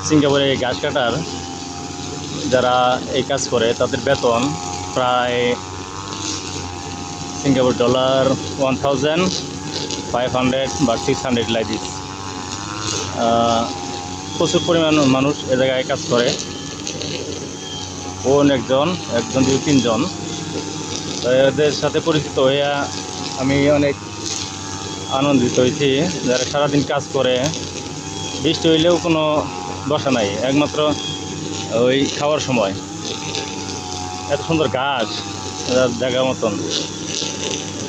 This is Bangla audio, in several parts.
সিঙ্গাপুরে ঘাস কাটার যারা এই কাজ করে তাদের বেতন প্রায় সিঙ্গাপুর ডলার 1500 বা 600 লাইক দিস। প্রচুর পরিমাণ মানুষ এ জায়গায় কাজ করে, একজন একজন দুই তিনজন। তো এদের সাথে পরিচিত হইয়া আমি অনেক আনন্দিত হয়েছি। যারা সারাদিন কাজ করে, বৃষ্টি হইলেও কোনো বসা নাই, একমাত্র ওই খাওয়ার সময়। এত সুন্দর ঘাস, জায়গা মতন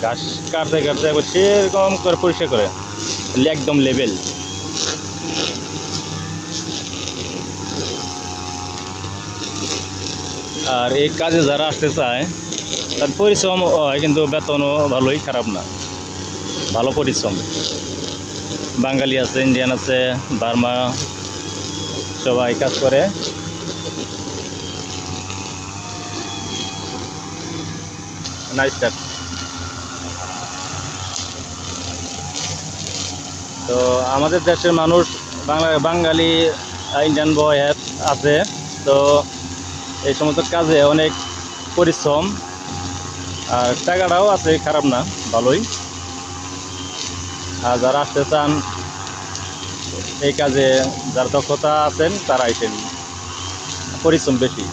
ঘাস কাটতে কাটতে একবার সেরকম করে পরিষ্কার করে, একদম লেভেল। আর এই কাজে যারা আসতে চায় তার পরিশ্রম হয়, কিন্তু বেতনও ভালোই, খারাপ না, ভালো পরিশ্রম। বাঙালি আছে, ইন্ডিয়ান আছে, বার্মা, সবাই কাজ করে। Nice start. তো আমাদের দেশের মানুষ, বাঙালি, ইন্ডিয়ান বয় আছে। তো এই সমস্ত কাজে অনেক পরিশ্রম, আর টাকাটাও আছে, খারাপ না, ভালোই। আর যারা আসতে চান এই কাজে, যার দক্ষতা আছেন তারা আইসেন, পরিশ্রম বেশি।